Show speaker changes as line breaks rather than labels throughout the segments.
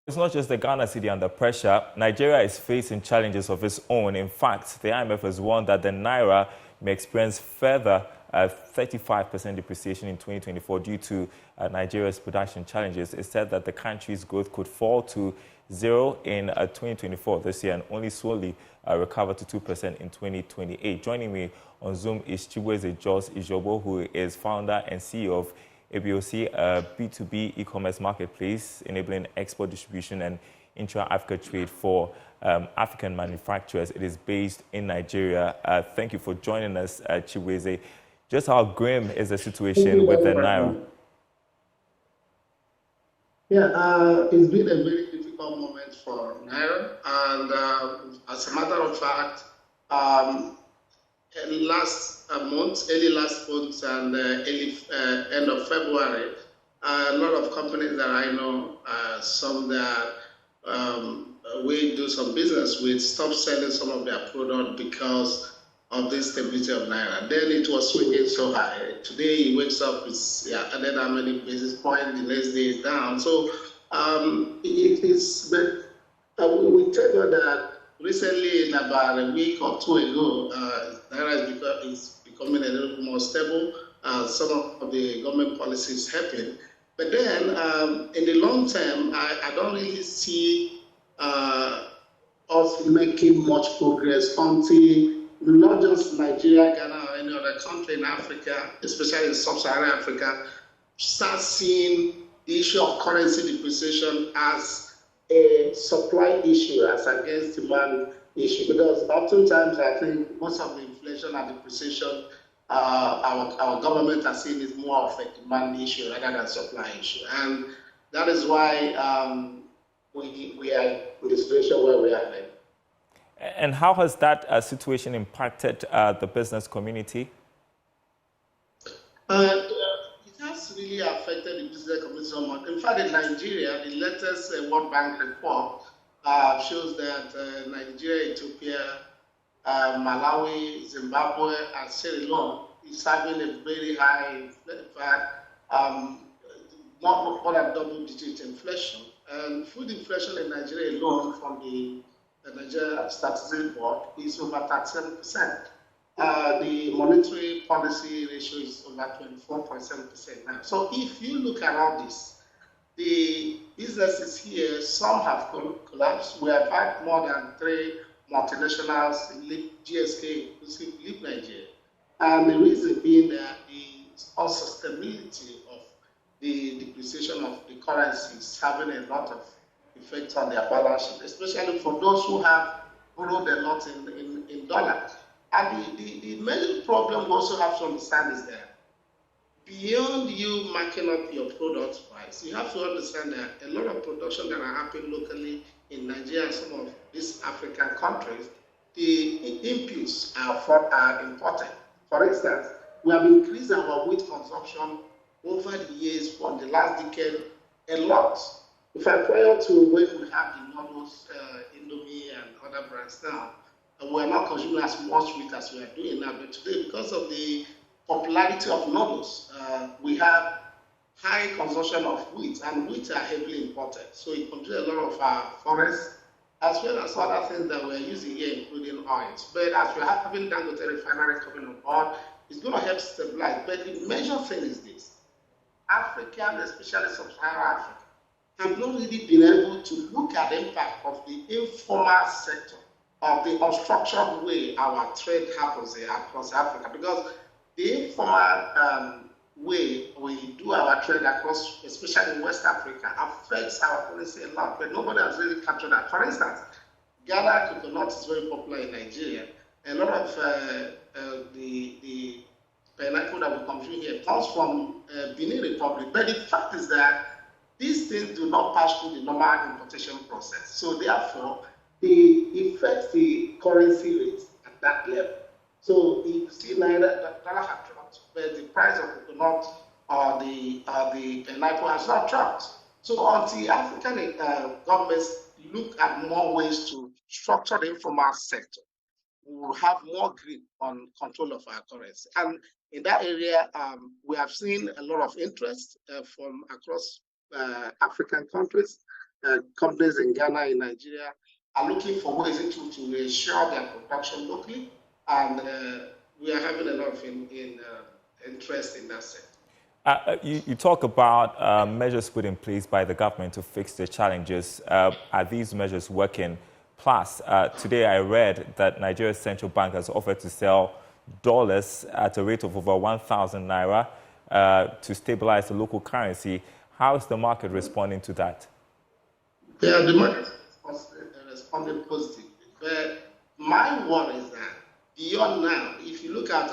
It's not just the Ghana cedi under pressure. Nigeria is facing challenges of its own. In fact, the IMF has warned that the Naira may experience further 35% depreciation in 2024 due to Nigeria's production challenges. It said that the country's growth could fall to 0 in 2024 this year and only slowly recover to 2% in 2028. Joining me on Zoom is Chibueze Jos Ijobo, who is founder and CEO of ABOC, a B2B e-commerce marketplace enabling export distribution and intra-Africa trade for African manufacturers. It is based in Nigeria. Thank you for joining us, Chibueze. Just how grim is the situation with the Naira?
Yeah, it's been a very difficult moment for Naira, and as a matter of fact, early last month and early end of February, a lot of companies that I know, some that we do some business with, stopped selling some of their product because of this stability of Naira. Then it was swinging so high. Today he wakes up, it's added how many basis points, the next day is down. So it is, but we tell you that recently, in about a week or two ago, Naira is becoming a little more stable. Some of the government policies helping. But then, in the long term, I don't really see us making much progress until not just Nigeria, Ghana, or any other country in Africa, especially in sub-Saharan Africa, start seeing the issue of currency depreciation as a supply issue as against demand issue. Because oftentimes I think most of the inflation and depreciation our government has seen is more of a demand issue rather than supply issue. And that is why we are in the situation where we are now.
And how has that situation impacted the business community?
It has really affected the business community so much. In fact, in Nigeria, the latest World Bank report shows that Nigeria, Ethiopia, Malawi, Zimbabwe, and Sierra Leone is having a very high, in fact, more than double-digit inflation. And food inflation in Nigeria alone, from the Nigeria Statistics Board, is over 37%. The monetary policy ratio is over 24.7% now. So if you look at all this, the businesses here, some have collapsed. We have had more than 3 multinationals, GSK inclusive, leave Nigeria. And the reason being that the unsustainability of the depreciation of the currency is having a lot of effect on their balance sheet, especially for those who have borrowed a lot in dollars. And the major problem we also have to understand is that beyond you marking up your product price, you have to understand that a lot of production that are happening locally in Nigeria and some of these African countries, the inputs are important. For instance, we have increased our wheat consumption over the years from the last decade a lot. In fact, prior to when we have the noodles, Indomie and other brands now, we're not consuming as much wheat as we are doing now. But today, because of the popularity of noodles, we have high consumption of wheat, and wheat are heavily imported. So it consumes a lot of our forests, as well as other things that we're using here, including oils. But as we're having Dangote refinery coming on board, it's going to help stabilize. But the major thing is this: African, especially sub-Saharan Africa, have not really been able to look at the impact of the informal sector, of the unstructured way our trade happens across Africa. Because the informal way we do our trade across, especially in West Africa, affects our policy a lot, but nobody has really captured that. For instance, Ghana coconut is very popular in Nigeria. A lot of the pineapple that we consume here comes from Benin Republic. But the fact is that these things do not pass through the normal importation process. So therefore, it affects the currency rate at that level. So if you see Naira, the dollar has dropped, but the price of coconut or the pineapple has not dropped. So until African governments look at more ways to structure the informal sector, we will have more grip on control of our currency. And in that area, we have seen a lot of interest from across African countries. companies in Ghana, in Nigeria, are looking for ways to ensure their production locally, and we are having a lot of interest in that sector.
You talk about measures put in place by the government to fix the challenges. Are these measures working? Plus, today I read that Nigeria's central bank has offered to sell dollars at a rate of over 1,000 naira to stabilize the local currency. How is the market responding to that?
Yeah, the market responded positively. But my worry is that beyond now, if you look at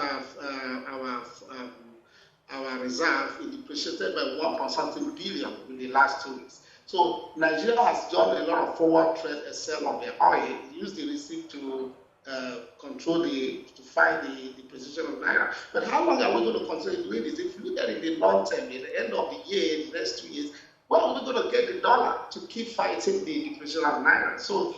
our reserve, it depreciated by 1.something billion in the last 2 weeks. So Nigeria has done a lot of forward trade sale of their oil, used the receipt to fight the depreciation of Naira. But how long are we going to continue doing this? If you look at it in the long term, at the end of the year, the next 2 years, where are we going to get the dollar to keep fighting the depreciation of Naira? So,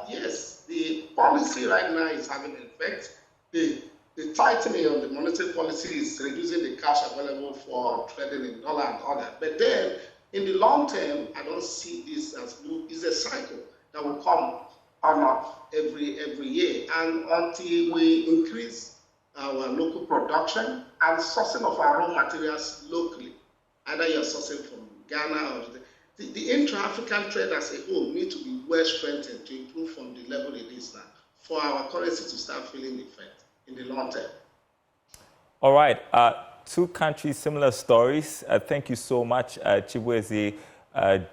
yes, the policy right now is having an effect. The tightening of the monetary policy is reducing the cash available for trading in dollar and other. But then, in the long term, I don't see this as it's a cycle that will come on up every year. And until we increase our local production and sourcing of our raw materials locally, either you're sourcing from Ghana or the intra-African trade as a whole need to be well strengthened to improve from the level it is now for our currency to start feeling the effect in the long term.
All right. Two countries, similar stories. Thank you so much, Chibueze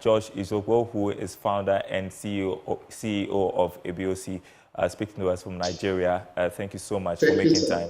George Izogbo, who is founder and CEO of ABOC, speaking to us from Nigeria. Thank you so much for making time.